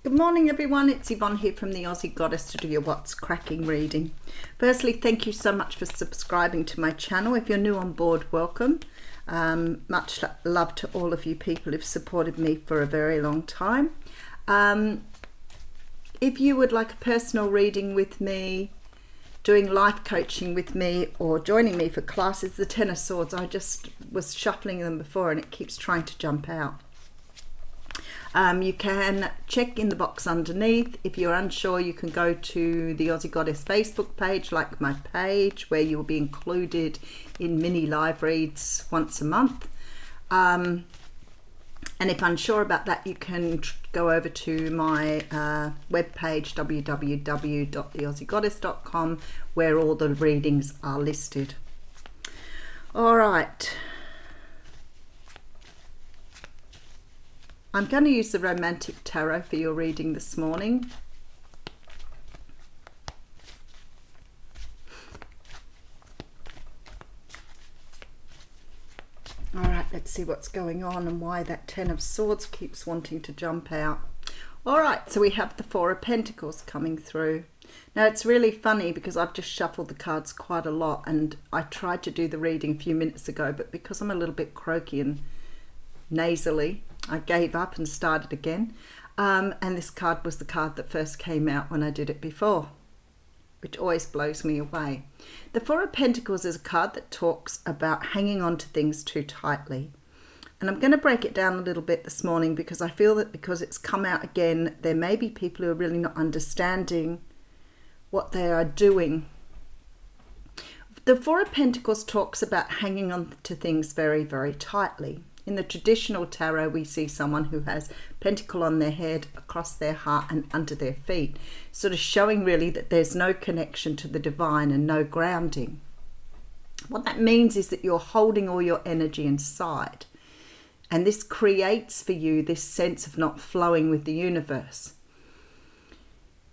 Good morning everyone, it's Yvonne here from the Aussie Goddess to do your What's Cracking reading. Firstly, thank you so much for subscribing to my channel. If you're new on board, welcome. Much love to all of you people who've supported me for a very long time. If you would like a personal reading with me, doing life coaching with me, or joining me for classes, the Ten of Swords, I just was shuffling them before and it keeps trying to jump out. You can check in the box underneath. If you're unsure, you can go to the Aussie Goddess Facebook page, like my page, where you will be included in mini live reads once a month. And if unsure about that, you can go over to my webpage, www.theaussiegoddess.com, where all the readings are listed. All right. I'm going to use the Romantic Tarot for your reading this morning. All right, let's see what's going on and why that Ten of Swords keeps wanting to jump out. All right, so we have the Four of Pentacles coming through. Now, it's really funny because I've just shuffled the cards quite a lot, and I tried to do the reading a few minutes ago, but because I'm a little bit croaky and nasally, I gave up and started again. And this card was the card that first came out when I did it before, which always blows me away. The Four of Pentacles is a card that talks about hanging on to things too tightly. And I'm going to break it down a little bit this morning because I feel that because it's come out again, there may be people who are really not understanding what they are doing. The Four of Pentacles talks about hanging on to things very, very tightly. In the traditional tarot, we see someone who has pentacle on their head, across their heart and under their feet, sort of showing really that there's no connection to the divine and no grounding. What that means is that you're holding all your energy inside, and this creates for you this sense of not flowing with the universe.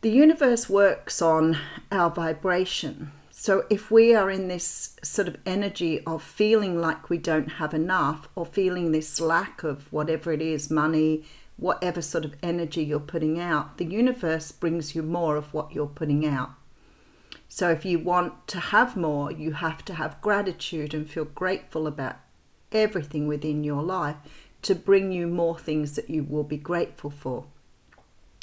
The universe works on our vibration. So if we are in this sort of energy of feeling like we don't have enough, or feeling this lack of whatever it is, money, whatever sort of energy you're putting out, the universe brings you more of what you're putting out. So if you want to have more, you have to have gratitude and feel grateful about everything within your life to bring you more things that you will be grateful for.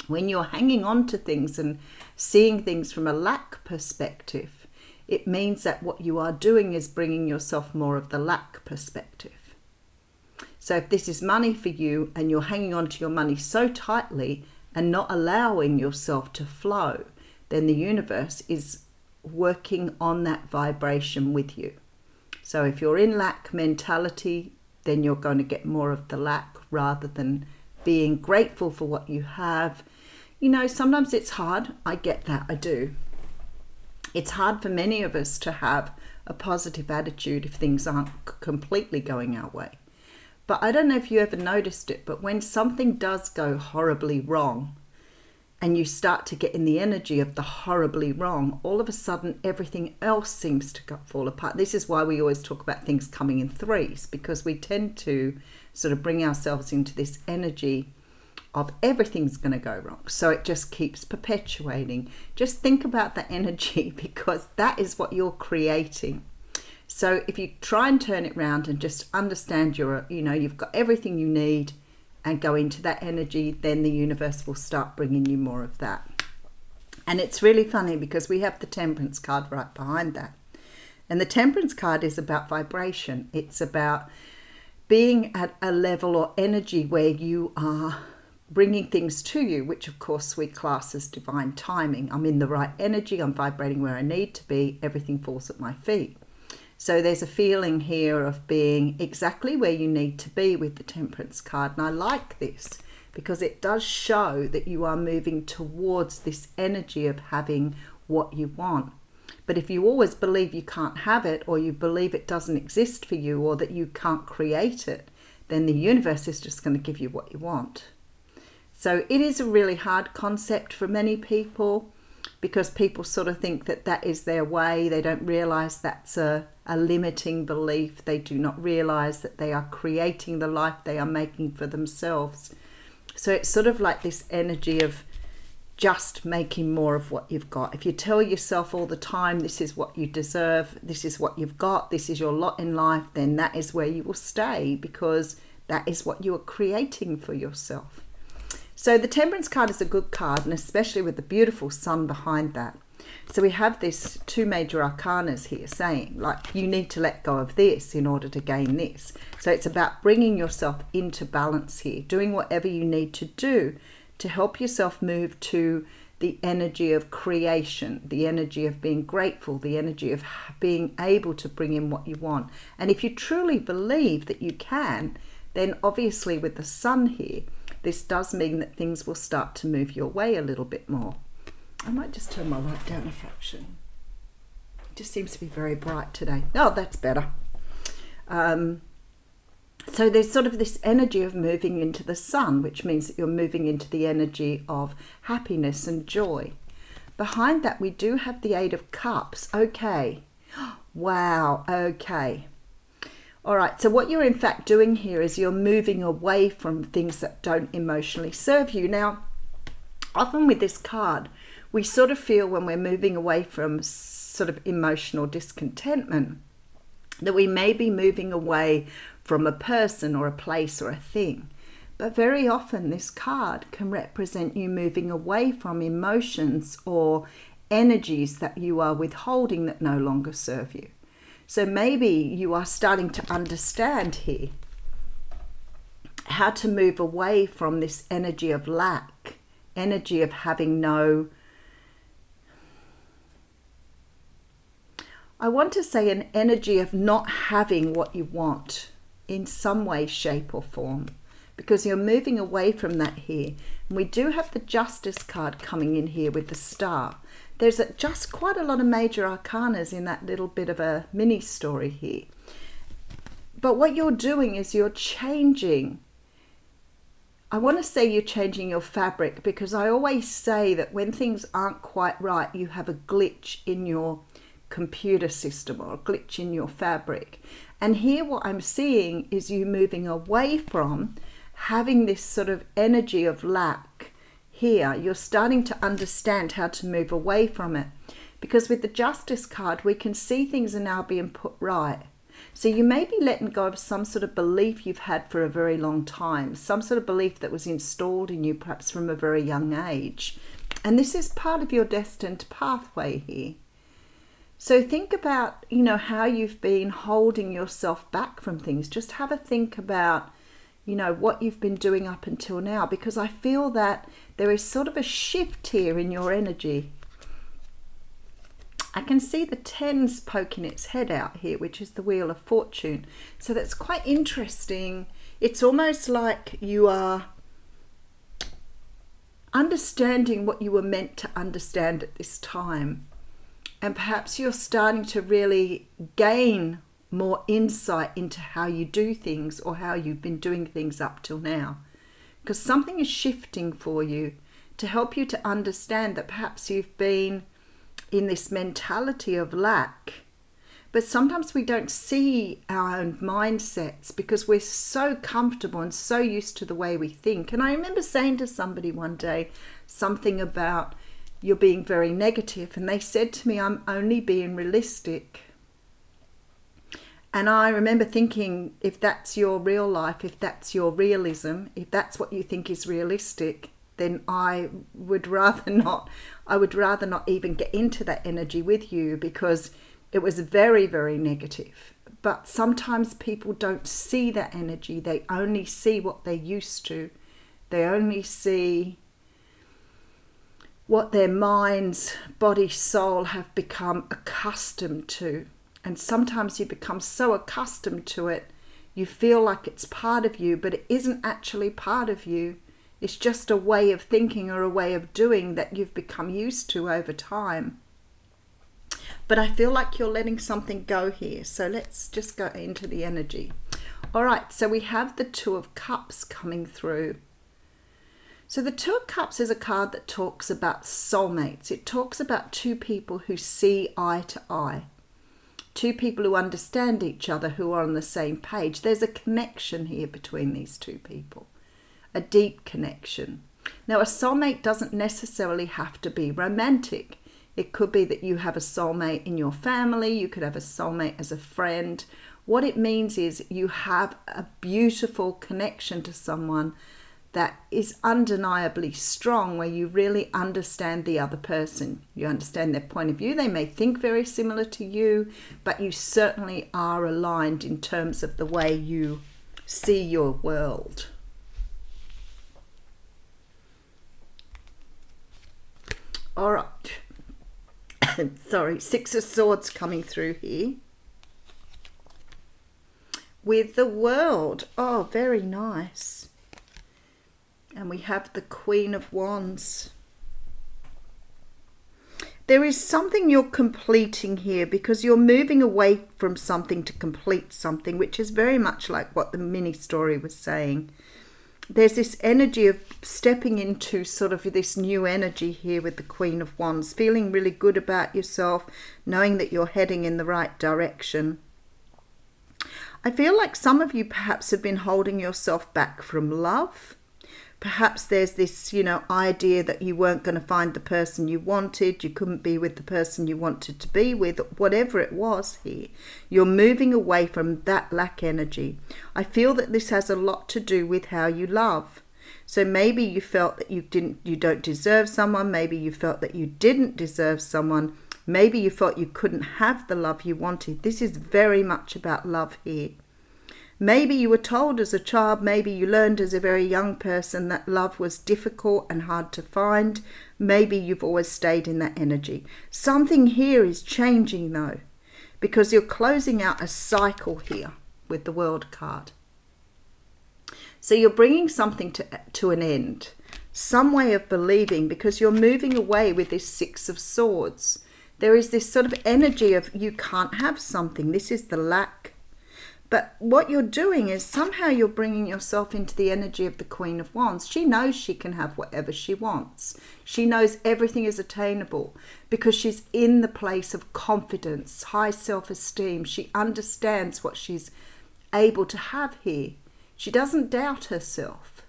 When you're hanging on to things and seeing things from a lack perspective, it means that what you are doing is bringing yourself more of the lack perspective. So if this is money for you and you're hanging on to your money so tightly and not allowing yourself to flow, then the universe is working on that vibration with you. So if you're in lack mentality, then you're going to get more of the lack rather than being grateful for what you have. You know, sometimes it's hard. I get that, I do. It's hard for many of us to have a positive attitude if things aren't completely going our way. But I don't know if you ever noticed it, but when something does go horribly wrong and you start to get in the energy of the horribly wrong, all of a sudden everything else seems to fall apart. This is why we always talk about things coming in threes, because we tend to sort of bring ourselves into this energy of everything's going to go wrong. So it just keeps perpetuating. Just think about the energy, because that is what you're creating. So if you try and turn it around and just understand you've got everything you need and go into that energy, then the universe will start bringing you more of that. And it's really funny because we have the Temperance card right behind that. And the Temperance card is about vibration. It's about being at a level or energy where you are bringing things to you, which of course we class as divine timing. I'm in the right energy, I'm vibrating where I need to be, everything falls at my feet. So there's a feeling here of being exactly where you need to be with the Temperance card. And I like this because it does show that you are moving towards this energy of having what you want. But if you always believe you can't have it, or you believe it doesn't exist for you, or that you can't create it, then the universe is just going to give you what you want. So it is a really hard concept for many people, because people sort of think that that is their way. They don't realize that's a limiting belief. They do not realize that they are creating the life they are making for themselves. So it's sort of like this energy of just making more of what you've got. If you tell yourself all the time, this is what you deserve, this is what you've got, this is your lot in life, then that is where you will stay, because that is what you are creating for yourself. So the Temperance card is a good card, and especially with the beautiful sun behind that. So we have this two major arcanas here saying, like, you need to let go of this in order to gain this. So it's about bringing yourself into balance here, doing whatever you need to do to help yourself move to the energy of creation, the energy of being grateful, the energy of being able to bring in what you want. And if you truly believe that you can, then obviously with the sun here, this does mean that things will start to move your way a little bit more. I might just turn my light down a fraction. It just seems to be very bright today. Oh, that's better. So there's sort of this energy of moving into the sun, which means that you're moving into the energy of happiness and joy. Behind that, we do have the Eight of Cups. Okay. Wow. Okay. All right. So what you're in fact doing here is you're moving away from things that don't emotionally serve you. Now, often with this card, we sort of feel when we're moving away from sort of emotional discontentment that we may be moving away from a person or a place or a thing. But very often this card can represent you moving away from emotions or energies that you are withholding that no longer serve you. So maybe you are starting to understand here how to move away from this energy of lack, energy of having no, I want to say an energy of not having what you want in some way, shape or form, because you're moving away from that here. And we do have the Justice card coming in here with the Star. There's just quite a lot of major arcanas in that little bit of a mini story here. But what you're doing is you're changing. I want to say you're changing your fabric, because I always say that when things aren't quite right, you have a glitch in your computer system or a glitch in your fabric. And here what I'm seeing is you moving away from having this sort of energy of lack here. You're starting to understand how to move away from it, because with the Justice card we can see things are now being put right. So you may be letting go of some sort of belief you've had for a very long time, some sort of belief that was installed in you perhaps from a very young age. And this is part of your destined pathway here. So think about, how you've been holding yourself back from things. Just have a think about, what you've been doing up until now, because I feel that there is sort of a shift here in your energy. I can see the tens poking its head out here, which is the Wheel of Fortune. So that's quite interesting. It's almost like you are understanding what you were meant to understand at this time. And perhaps you're starting to really gain more insight into how you do things, or how you've been doing things up till now. Because something is shifting for you to help you to understand that perhaps you've been in this mentality of lack. But sometimes we don't see our own mindsets because we're so comfortable and so used to the way we think. And I remember saying to somebody one day something about, you're being very negative, and they said to me, I'm only being realistic. And I remember thinking, if that's your real life, if that's your realism, if that's what you think is realistic, then I would rather not even get into that energy with you, because it was very, very negative. But sometimes people don't see that energy. They only see what they're used to. They only see what their minds, body, soul have become accustomed to. And sometimes you become so accustomed to it, you feel like it's part of you, but it isn't actually part of you. It's just a way of thinking or a way of doing that you've become used to over time. But I feel like you're letting something go here. So let's just go into the energy. All right, so we have the Two of Cups coming through. So the Two of Cups is a card that talks about soulmates. It talks about two people who see eye to eye. Two people who understand each other, who are on the same page. There's a connection here between these two people. a deep connection. Now, a soulmate doesn't necessarily have to be romantic. It could be that you have a soulmate in your family. You could have a soulmate as a friend. What it means is you have a beautiful connection to someone that is undeniably strong, where you really understand the other person. You understand their point of view. They may think very similar to you, but you certainly are aligned in terms of the way you see your world. All right. Sorry, Six of Swords coming through here. With the World. Oh, very nice. And we have the Queen of Wands. There is something you're completing here, because you're moving away from something to complete something, which is very much like what the mini story was saying. There's this energy of stepping into sort of this new energy here with the Queen of Wands, feeling really good about yourself, knowing that you're heading in the right direction. I feel like some of you perhaps have been holding yourself back from love. Perhaps there's this, idea that you weren't going to find the person you wanted. You couldn't be with the person you wanted to be with, whatever it was here. You're moving away from that lack energy. I feel that this has a lot to do with how you love. So maybe you felt that you don't deserve someone. Maybe you felt that you didn't deserve someone. Maybe you felt you couldn't have the love you wanted. This is very much about love here. Maybe you were told as a child, maybe you learned as a very young person that love was difficult and hard to find. Maybe you've always stayed in that energy. Something here is changing though, because you're closing out a cycle here with the World card. So you're bringing something to an end, some way of believing, because you're moving away with this Six of Swords. There is this sort of energy of you can't have something. This is the lack. But what you're doing is somehow you're bringing yourself into the energy of the Queen of Wands. She knows she can have whatever she wants. She knows everything is attainable because she's in the place of confidence, high self-esteem. She understands what she's able to have here. She doesn't doubt herself.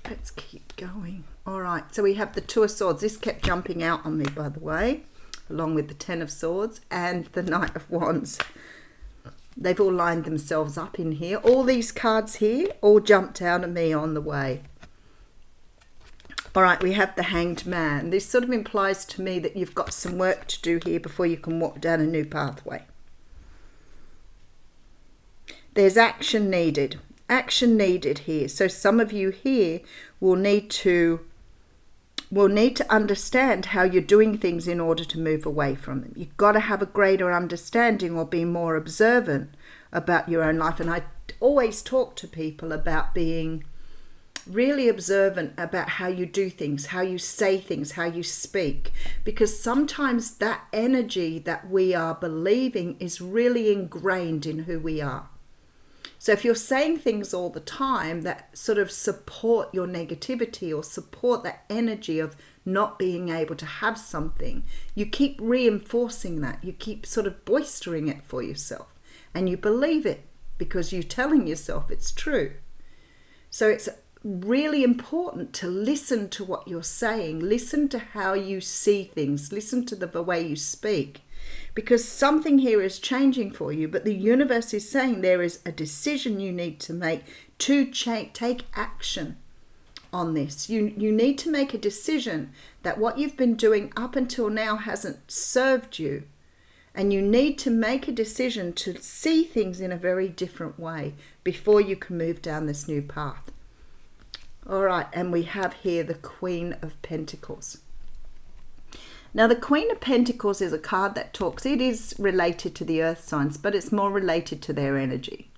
Let's keep going. All right, so we have the Two of Swords. This kept jumping out on me, by the way, along with the Ten of Swords and the Knight of Wands. They've all lined themselves up in here. All these cards here all jumped out at me on the way. All right, we have the Hanged Man. This sort of implies to me that you've got some work to do here before you can walk down a new pathway. There's action needed. Action needed here. So some of you here will need to understand how you're doing things in order to move away from them. You've got to have a greater understanding or be more observant about your own life. And I always talk to people about being really observant about how you do things, how you say things, how you speak, because sometimes that energy that we are believing is really ingrained in who we are. So if you're saying things all the time that sort of support your negativity or support that energy of not being able to have something, you keep reinforcing that. You keep sort of boistering it for yourself, and you believe it because you're telling yourself it's true. So it's really important to listen to what you're saying, listen to how you see things, listen to the way you speak. Because something here is changing for you, but the universe is saying there is a decision you need to make to take action on this. You need to make a decision that what you've been doing up until now hasn't served you. And you need to make a decision to see things in a very different way before you can move down this new path. All right, and we have here the Queen of Pentacles. Now, the Queen of Pentacles is a card that talks, it is related to the earth signs, but it's more related to their energy.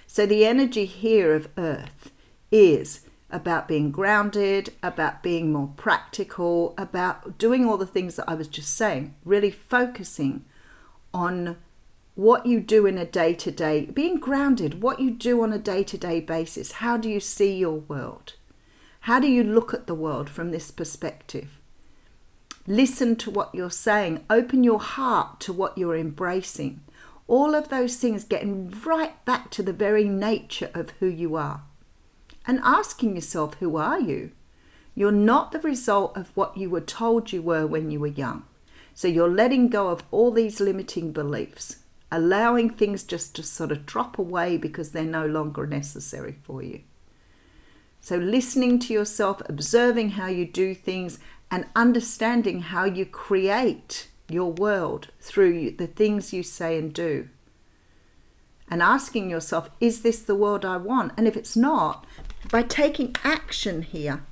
So the energy here of earth is about being grounded, about being more practical, about doing all the things that I was just saying, really focusing on what you do in a day-to-day, being grounded, what you do on a day-to-day basis. How do you see your world? How do you look at the world from this perspective? Listen to what you're saying. Open your heart to what you're embracing. All of those things, getting right back to the very nature of who you are. And asking yourself, who are you? You're not the result of what you were told you were when you were young. So you're letting go of all these limiting beliefs, allowing things just to sort of drop away because they're no longer necessary for you. So listening to yourself, observing how you do things, and understanding how you create your world through the things you say and do. And asking yourself, is this the world I want? And if it's not, by taking action here,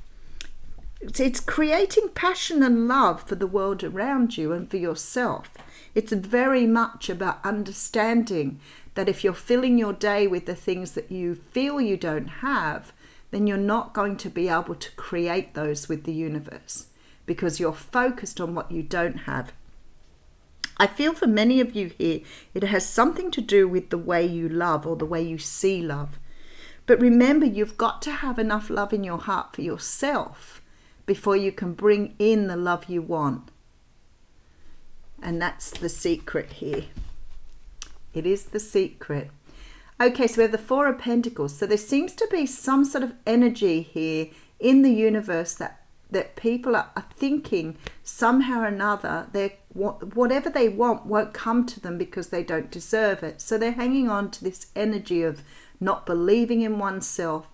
it's creating passion and love for the world around you and for yourself. It's very much about understanding that if you're filling your day with the things that you feel you don't have, then you're not going to be able to create those with the universe because you're focused on what you don't have. I feel for many of you here, it has something to do with the way you love or the way you see love. But remember, you've got to have enough love in your heart for yourself before you can bring in the love you want. And that's the secret here. It is the secret. Okay, so we have the Four of Pentacles. So there seems to be some sort of energy here in the universe that people are thinking somehow or another whatever they want won't come to them because they don't deserve it. So they're hanging on to this energy of not believing in oneself,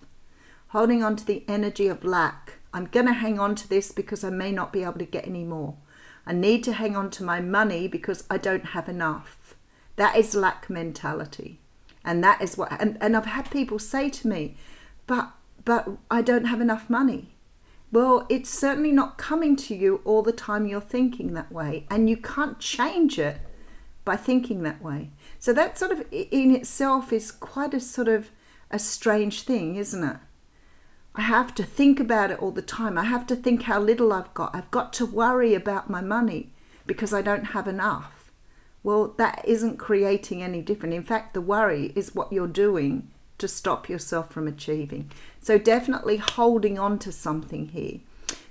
holding on to the energy of lack. I'm going to hang on to this because I may not be able to get any more. I need to hang on to my money because I don't have enough. That is lack mentality. And that is what, and I've had people say to me, but I don't have enough money. Well, it's certainly not coming to you all the time you're thinking that way. And you can't change it by thinking that way. So that sort of in itself is quite a sort of a strange thing, isn't it? I have to think about it all the time. I have to think how little I've got. I've got to worry about my money because I don't have enough. Well, that isn't creating any different. In fact, the worry is what you're doing to stop yourself from achieving. So definitely holding on to something here.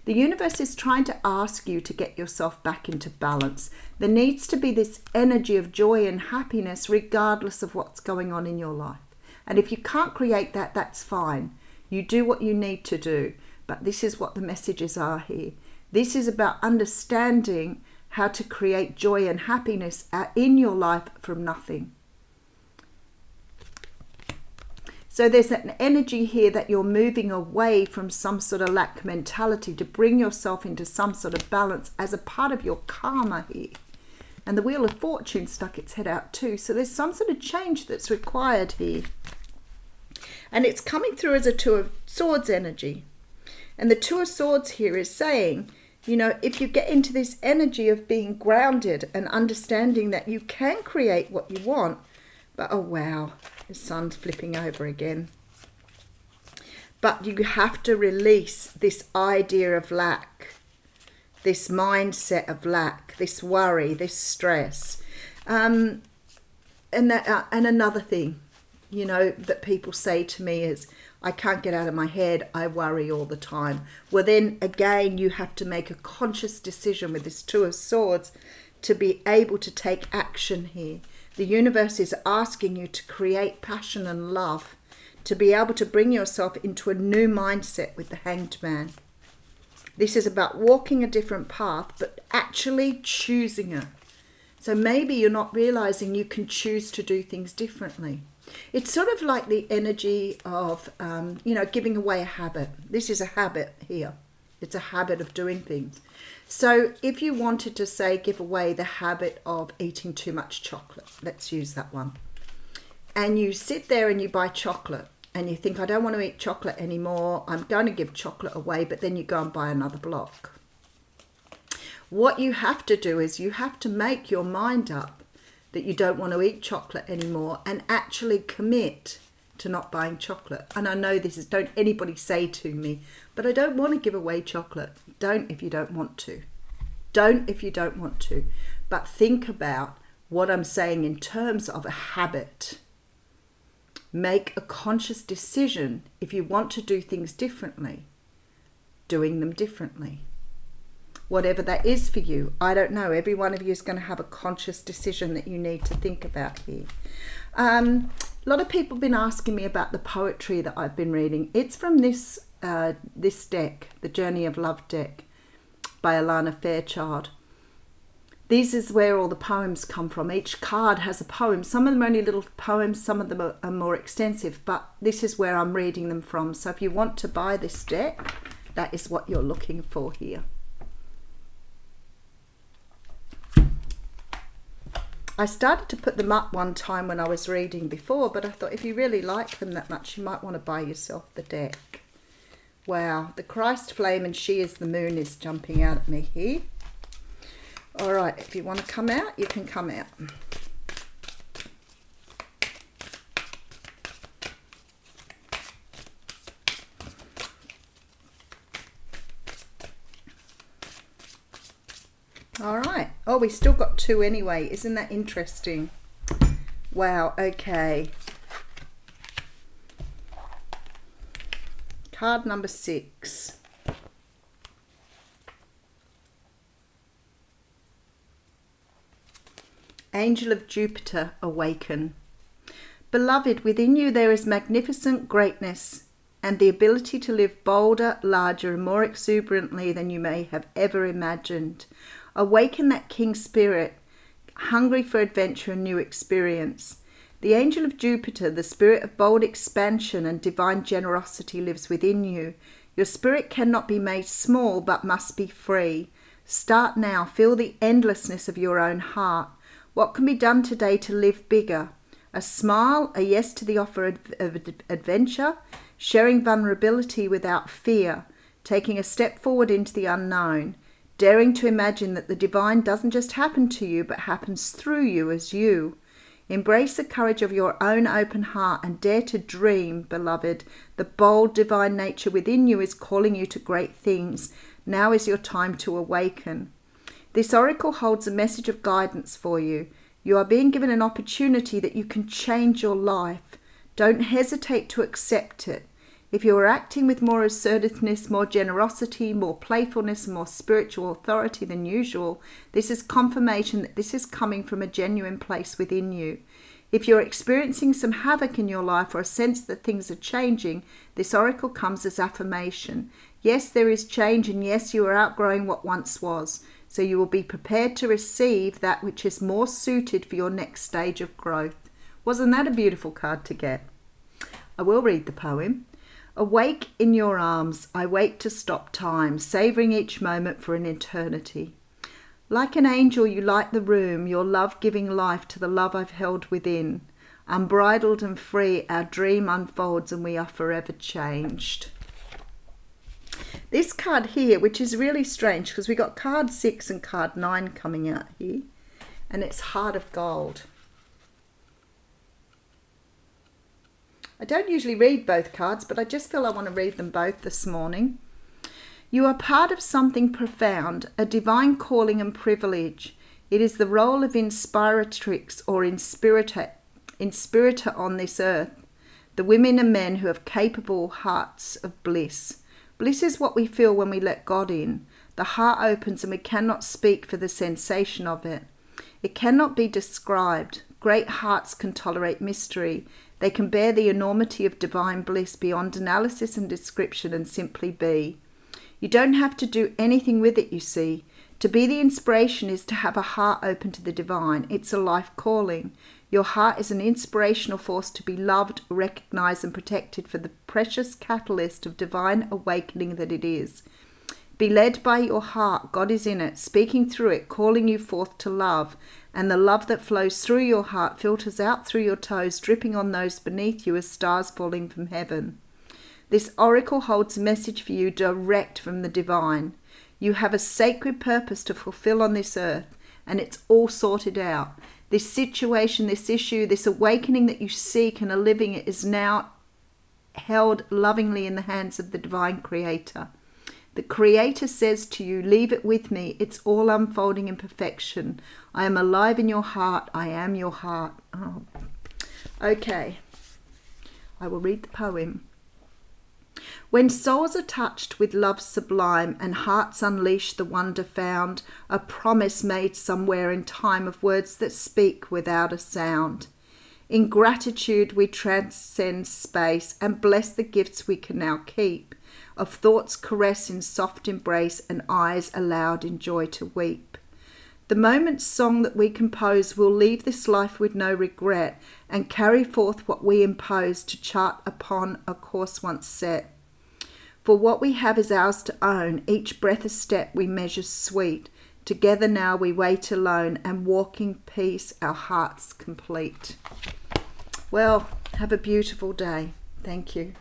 The universe is trying to ask you to get yourself back into balance. There needs to be this energy of joy and happiness regardless of what's going on in your life. And if you can't create that, that's fine. You do what you need to do. But this is what the messages are here. This is about understanding how to create joy and happiness in your life from nothing. So there's an energy here that you're moving away from some sort of lack mentality to bring yourself into some sort of balance as a part of your karma here. And the Wheel of Fortune stuck its head out too. So there's some sort of change that's required here. And it's coming through as a Two of Swords energy. And the Two of Swords here is saying, you know, if you get into this energy of being grounded and understanding that you can create what you want, but oh wow, the sun's flipping over again. But you have to release this idea of lack, this mindset of lack, this worry, this stress. And another thing, you know, that people say to me is, I can't get out of my head, I worry all the time. Well, then again, you have to make a conscious decision with this Two of Swords to be able to take action here. The universe is asking you to create passion and love, to be able to bring yourself into a new mindset with the Hanged Man. This is about walking a different path, but actually choosing it. So maybe you're not realizing you can choose to do things differently. It's sort of like the energy of, you know, giving away a habit. This is a habit here. It's a habit of doing things. So if you wanted to say give away the habit of eating too much chocolate, let's use that one. And you sit there and you buy chocolate and you think, I don't want to eat chocolate anymore. I'm going to give chocolate away, but then you go and buy another block. What you have to do is you have to make your mind up that you don't want to eat chocolate anymore and actually commit to not buying chocolate. And I know this is, don't anybody say to me, but I don't want to give away chocolate. Don't if you don't want to. Don't if you don't want to. But think about what I'm saying in terms of a habit. Make a conscious decision if you want to do things differently, doing them differently. whatever that is for you. I don't know. Every one of you is going to have a conscious decision that you need to think about here. A lot of people have been asking me about the poetry that I've been reading. It's from this deck, the Journey of Love deck by Alana Fairchild. This is where all the poems come from. Each card has a poem. Some of them are only little poems, some of them are more extensive, but this is where I'm reading them from. So if you want to buy this deck, that is what you're looking for here. I started to put them up one time when I was reading before, but I thought if you really like them that much, you might want to buy yourself the deck. Wow, the Christ flame and she is the moon is jumping out at me here. All right, if you want to come out, you can come out. All right. Oh, we still got two anyway. Isn't that interesting? Wow, okay. Card number 6. Angel of Jupiter, awaken. Beloved, within you there is magnificent greatness and the ability to live bolder, larger, and more exuberantly than you may have ever imagined. Awaken that king spirit, hungry for adventure and new experience. The angel of Jupiter, the spirit of bold expansion and divine generosity, lives within you. Your spirit cannot be made small, but must be free. Start now. Feel the endlessness of your own heart. What can be done today to live bigger? A smile, a yes to the offer of adventure, sharing vulnerability without fear, taking a step forward into the unknown, daring to imagine that the divine doesn't just happen to you, but happens through you as you. Embrace the courage of your own open heart and dare to dream, beloved. The bold divine nature within you is calling you to great things. Now is your time to awaken. This oracle holds a message of guidance for you. You are being given an opportunity that you can change your life. Don't hesitate to accept it. If you are acting with more assertiveness, more generosity, more playfulness, and more spiritual authority than usual, this is confirmation that this is coming from a genuine place within you. If you're experiencing some havoc in your life or a sense that things are changing, this oracle comes as affirmation. Yes, there is change, and yes, you are outgrowing what once was. So you will be prepared to receive that which is more suited for your next stage of growth. Wasn't that a beautiful card to get? I will read the poem. Awake in your arms, I wait to stop time, savouring each moment for an eternity. Like an angel, you light the room, your love giving life to the love I've held within. Unbridled and free, our dream unfolds and we are forever changed. This card here, which is really strange because we got card 6 and card 9 coming out here, and it's Heart of Gold. I don't usually read both cards, but I just feel I want to read them both this morning. You are part of something profound, a divine calling and privilege. It is the role of inspiratrix or inspirator on this earth, the women and men who have capable hearts of bliss. Bliss is what we feel when we let God in. The heart opens and we cannot speak for the sensation of it. It cannot be described. Great hearts can tolerate mystery. They can bear the enormity of divine bliss beyond analysis and description and simply be. You don't have to do anything with it, you see. To be the inspiration is to have a heart open to the divine. It's a life calling. Your heart is an inspirational force to be loved, recognized, and protected for the precious catalyst of divine awakening that it is. Be led by your heart. God is in it, speaking through it, calling you forth to love. And the love that flows through your heart filters out through your toes, dripping on those beneath you as stars falling from heaven. This oracle holds a message for you direct from the divine. You have a sacred purpose to fulfill on this earth, and it's all sorted out. This situation, this issue, this awakening that you seek and are living it is now held lovingly in the hands of the divine creator. The creator says to you, leave it with me. It's all unfolding in perfection. I am alive in your heart. I am your heart. Oh. Okay. I will read the poem. When souls are touched with love sublime and hearts unleash the wonder found, a promise made somewhere in time of words that speak without a sound. In gratitude we transcend space and bless the gifts we can now keep, of thoughts caress in soft embrace and eyes allowed in joy to weep. The moment's song that we compose will leave this life with no regret and carry forth what we impose to chart upon a course once set. For what we have is ours to own, each breath a step we measure sweet. Together now we wait alone and walk in peace, our hearts complete. Well, have a beautiful day. Thank you.